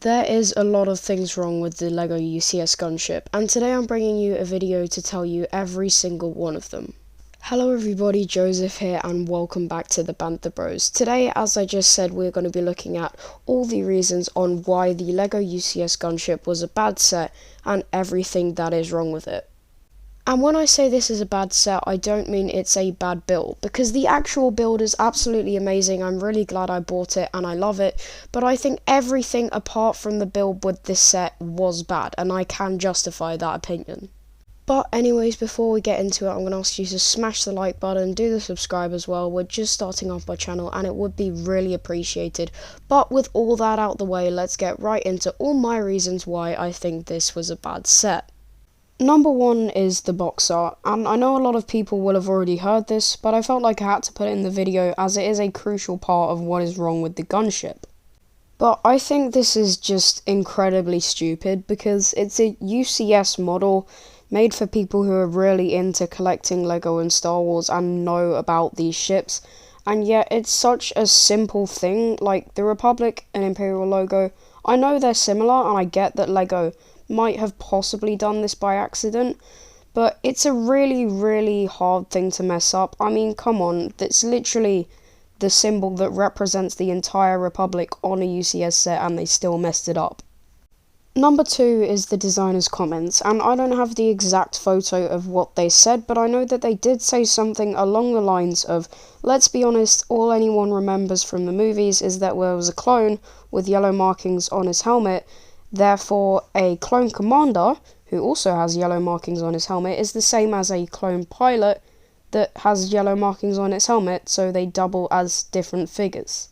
There is a lot of things wrong with the LEGO UCS Gunship, and today I'm bringing you a video to tell you every single one of them. Hello everybody, Joseph here and welcome back to the Bantha Bros. Today, as I just said, we're going to be looking at all the reasons on why the LEGO UCS Gunship was a bad set and everything that is wrong with it. And when I say this is a bad set, I don't mean it's a bad build, because the actual build is absolutely amazing. I'm really glad I bought it and I love it, but I think everything apart from the build with this set was bad, and I can justify that opinion. But anyways, before we get into it, I'm going to ask you to smash the like button, do the subscribe as well. We're just starting off my channel and it would be really appreciated. But with all that out the way, let's get right into all my reasons why I think this was a bad set. Number one is the box art, and I know a lot of people will have already heard this, but I felt like I had to put it in the video as it is a crucial part of what is wrong with the gunship. But I think this is just incredibly stupid because it's a UCS model made for people who are really into collecting LEGO and Star Wars and know about these ships, and yet it's such a simple thing, like the Republic and Imperial logo. I know they're similar and I get that LEGO might have possibly done this by accident, but it's a really hard thing to mess up. I mean, come on, that's literally the symbol that represents the entire Republic on a UCS set and they still messed it up. Number two is the designer's comments, and I don't have the exact photo of what they said, but I know that they did say something along the lines of, let's be honest, all anyone remembers from the movies is that there was a clone with yellow markings on his helmet. Therefore, a clone commander, who also has yellow markings on his helmet, is the same as a clone pilot that has yellow markings on its helmet, so they double as different figures.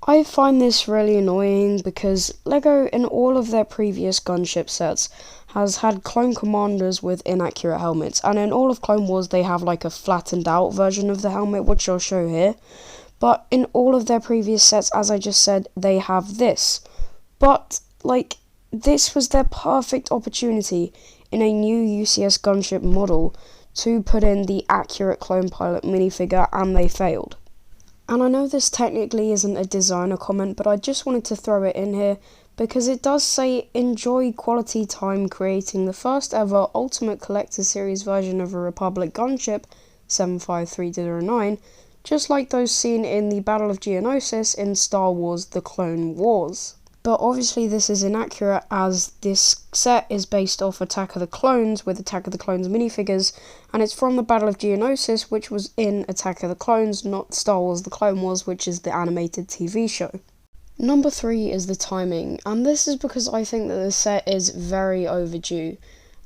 I find this really annoying because LEGO in all of their previous gunship sets has had clone commanders with inaccurate helmets, and in all of Clone Wars they have like a flattened out version of the helmet, which I'll show here. But in all of their previous sets, as I just said, they have this. But this was their perfect opportunity in a new UCS gunship model to put in the accurate clone pilot minifigure, and they failed. And I know this technically isn't a designer comment, but I just wanted to throw it in here because it does say, enjoy quality time creating the first ever Ultimate Collector Series version of a Republic gunship 75309, just like those seen in the Battle of Geonosis in Star Wars The Clone Wars. But obviously this is inaccurate as this set is based off Attack of the Clones with Attack of the Clones minifigures, and it's from the Battle of Geonosis, which was in Attack of the Clones, not Star Wars The Clone Wars, which is the animated TV show. Number three is the timing, and this is because I think that the set is very overdue.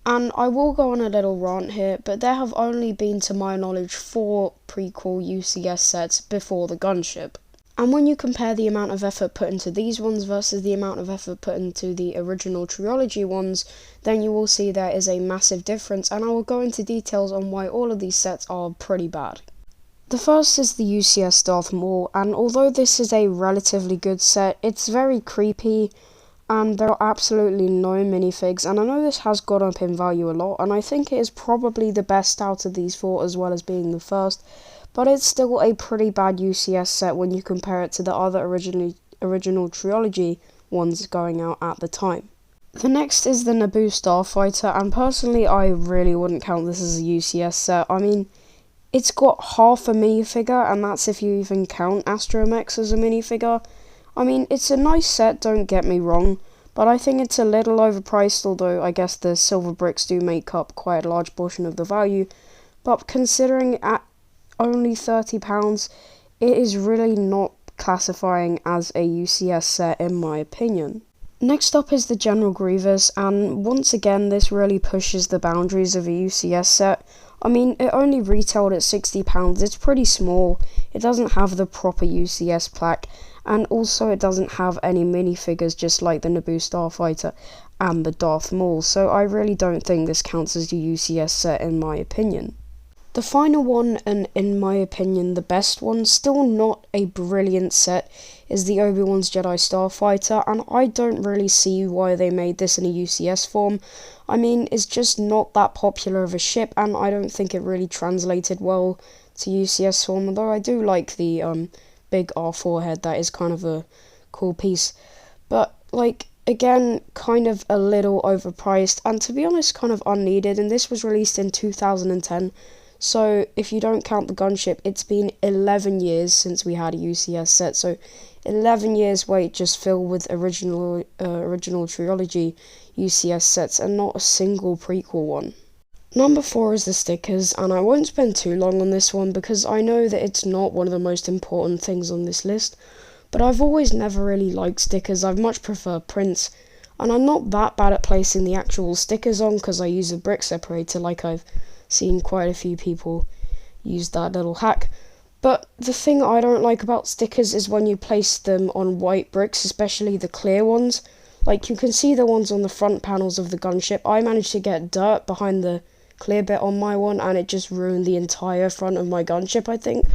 And I will go on a little rant here, but there have only been, to my knowledge, 4 prequel UCS sets before the gunship. And when you compare the amount of effort put into these ones versus the amount of effort put into the original trilogy ones, then you will see there is a massive difference, and I will go into details on why all of these sets are pretty bad. The first is the Ucs Darth Maul, and although this is a relatively good set, it's very creepy, and there are absolutely no minifigs, and I know this has gone up in value a lot, and I think it is probably the best out of these 4 as well as being the first. But it's still a pretty bad UCS set when you compare it to the other original trilogy ones going out at the time. The next is the Naboo Starfighter, and personally I really wouldn't count this as a UCS set. I mean, it's got half a minifigure, and that's if you even count Astromechs as a minifigure. I mean, it's a nice set, don't get me wrong, but I think it's a little overpriced, although I guess the silver bricks do make up quite a large portion of the value. But considering at only £30, it is really not classifying as a UCS set in my opinion. Next up is the General Grievous, and once again this really pushes the boundaries of a UCS set. I mean, it only retailed at £60, it's pretty small, it doesn't have the proper UCS plaque, and also it doesn't have any minifigures just like the Naboo Starfighter and the Darth Maul, so I really don't think this counts as a UCS set in my opinion. The final one, and in my opinion the best one, still not a brilliant set, is the Obi-Wan's Jedi Starfighter, and I don't really see why they made this in a UCS form. I mean, it's just not that popular of a ship, and I don't think it really translated well to UCS form, although I do like the big R4 head. That is kind of a cool piece. But, again, kind of a little overpriced, and to be honest, kind of unneeded, and this was released in 2010, so if you don't count the Gunship, it's been 11 years since we had a UCS set, so 11 years wait just filled with original trilogy UCS sets, and not a single prequel one. Number 4 is the stickers, and I won't spend too long on this one because I know that it's not one of the most important things on this list, but I've always never really liked stickers. I've much preferred prints, and I'm not that bad at placing the actual stickers on because I use a brick separator, like I've seen quite a few people use that little hack. But the thing I don't like about stickers is when you place them on white bricks, especially the clear ones. Like, you can see the ones on the front panels of the Gunship. I managed to get dirt behind the clear bit on my one, and it just ruined the entire front of my Gunship, I think.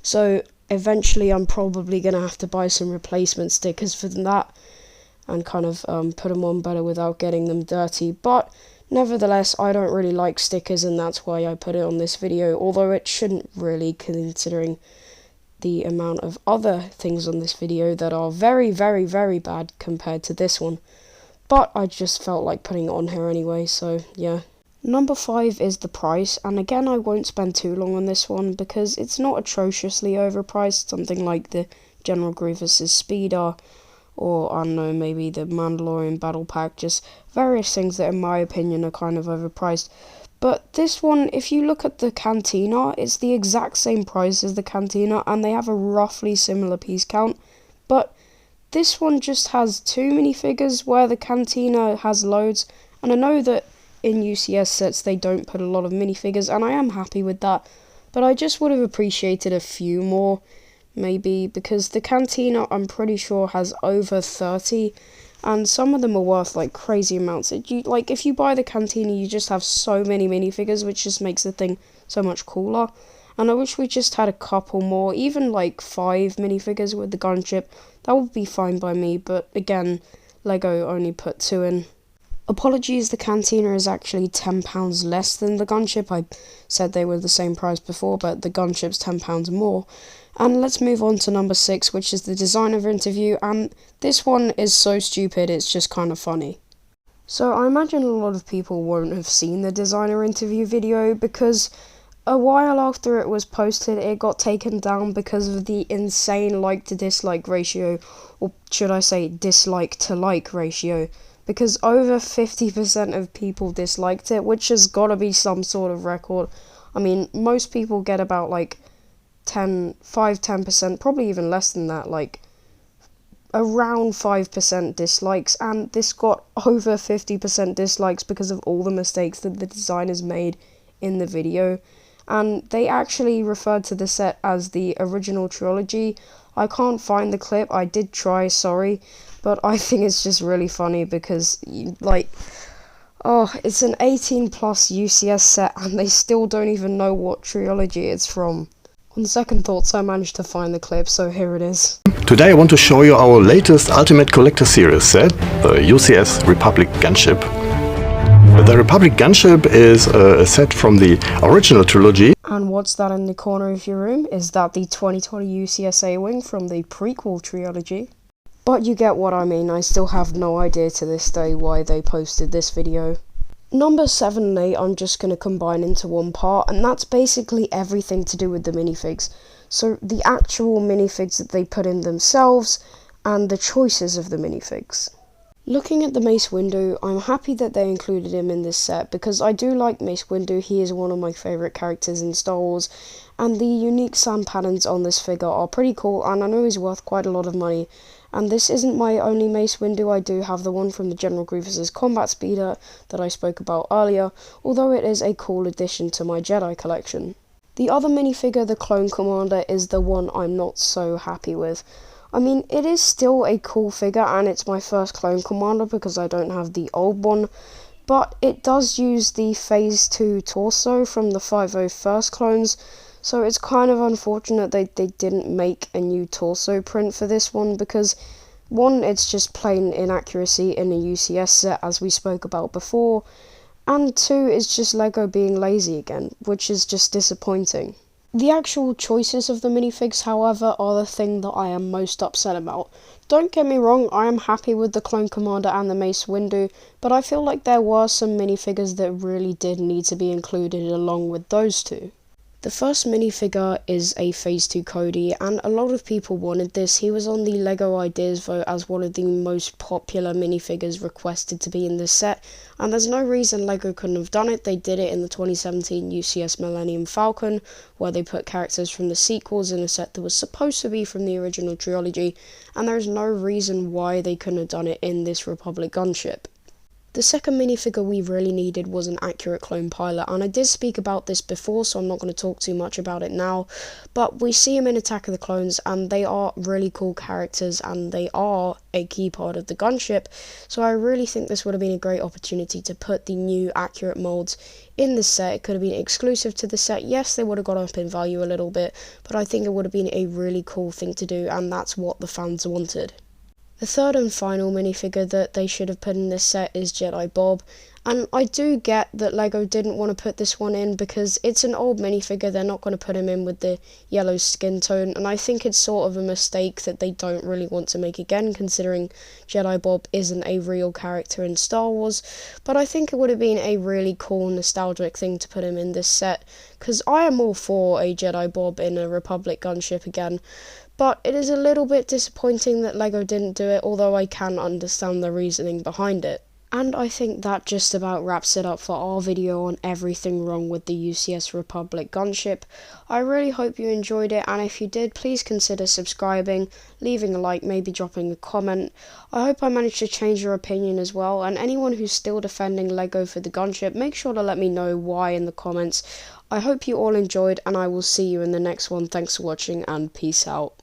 So eventually I'm probably going to have to buy some replacement stickers for that and kind of put them on better without getting them dirty. But nevertheless, I don't really like stickers, and that's why I put it on this video, although it shouldn't really, considering the amount of other things on this video that are very, very, very bad compared to this one. But I just felt like putting it on here anyway, so yeah. Number 5 is the price, and again I won't spend too long on this one because it's not atrociously overpriced, something like the General Grievous' Speeder, or I don't know, maybe the Mandalorian Battle Pack, just various things that in my opinion are kind of overpriced. But this one, if you look at the Cantina, it's the exact same price as the Cantina, and they have a roughly similar piece count, but this one just has 2 minifigures where the Cantina has loads, and I know that in UCS sets they don't put a lot of minifigures, and I am happy with that, but I just would have appreciated a few more, maybe, because the Cantina I'm pretty sure has over 30, and some of them are worth like crazy amounts. If you buy the Cantina, you just have so many minifigures, which just makes the thing so much cooler, and I wish we just had a couple more, even like 5 minifigures with the Gunship. That would be fine by me, but again, Lego only put 2 in. Apologies, the Cantina is actually £10 less than the Gunship. I said they were the same price before, but the Gunship's £10 more. And let's move on to number 6, which is the designer interview, and this one is so stupid, it's just kind of funny. So I imagine a lot of people won't have seen the designer interview video because a while after it was posted, it got taken down because of the insane like to dislike ratio, or should I say dislike to like ratio. Because over 50% of people disliked it, which has got to be some sort of record. I mean, most people get about like 5-10%, probably even less than that, like around 5% dislikes, and this got over 50% dislikes because of all the mistakes that the designers made in the video. And they actually referred to the set as the original trilogy. I can't find the clip, I did try, sorry. But I think it's just really funny because, it's an 18 plus UCS set and they still don't even know what trilogy it's from. On second thoughts, I managed to find the clip, so here it is. Today I want to show you our latest Ultimate Collector Series set, the UCS Republic Gunship. The Republic Gunship is a set from the original trilogy. And what's that in the corner of your room? Is that the 2020 UCS A-Wing from the prequel trilogy? But you get what I mean, I still have no idea to this day why they posted this video. Number 7 and 8 I'm just going to combine into one part, and that's basically everything to do with the minifigs. So the actual minifigs that they put in themselves, and the choices of the minifigs. Looking at the Mace Windu, I'm happy that they included him in this set, because I do like Mace Windu, he is one of my favourite characters in Star Wars, and the unique sand patterns on this figure are pretty cool, and I know he's worth quite a lot of money. And this isn't my only Mace Windu, I do have the one from the General Grievous' Combat Speeder that I spoke about earlier, although it is a cool addition to my Jedi collection. The other minifigure, the Clone Commander, is the one I'm not so happy with. I mean, it is still a cool figure, and it's my first Clone Commander because I don't have the old one, but it does use the Phase 2 torso from the 501st clones, so it's kind of unfortunate they didn't make a new torso print for this one, because one, it's just plain inaccuracy in a UCS set as we spoke about before, and 2, it's just Lego being lazy again, which is just disappointing. The actual choices of the minifigs, however, are the thing that I am most upset about. Don't get me wrong, I am happy with the Clone Commander and the Mace Windu, but I feel like there were some minifigures that really did need to be included along with those two. The first minifigure is a Phase 2 Cody, and a lot of people wanted this. He was on the LEGO Ideas vote as one of the most popular minifigures requested to be in this set, and there's no reason LEGO couldn't have done it. They did it in the 2017 UCS Millennium Falcon, where they put characters from the sequels in a set that was supposed to be from the original trilogy, and there's no reason why they couldn't have done it in this Republic Gunship. The second minifigure we really needed was an accurate clone pilot, and I did speak about this before, so I'm not going to talk too much about it now, but we see him in Attack of the Clones, and they are really cool characters, and they are a key part of the gunship, so I really think this would have been a great opportunity to put the new accurate molds in the set. It could have been exclusive to the set. Yes, they would have gone up in value a little bit, but I think it would have been a really cool thing to do, and that's what the fans wanted. The third and final minifigure that they should have put in this set is Jedi Bob, and I do get that LEGO didn't want to put this one in because it's an old minifigure. They're not going to put him in with the yellow skin tone, and I think it's sort of a mistake that they don't really want to make again, considering Jedi Bob isn't a real character in Star Wars, but I think it would have been a really cool nostalgic thing to put him in this set, because I am all for a Jedi Bob in a Republic gunship again. But it is a little bit disappointing that LEGO didn't do it, although I can understand the reasoning behind it. And I think that just about wraps it up for our video on everything wrong with the UCS Republic Gunship. I really hope you enjoyed it, and if you did, please consider subscribing, leaving a like, maybe dropping a comment. I hope I managed to change your opinion as well, and anyone who's still defending LEGO for the Gunship, make sure to let me know why in the comments. I hope you all enjoyed, and I will see you in the next one. Thanks for watching, and peace out.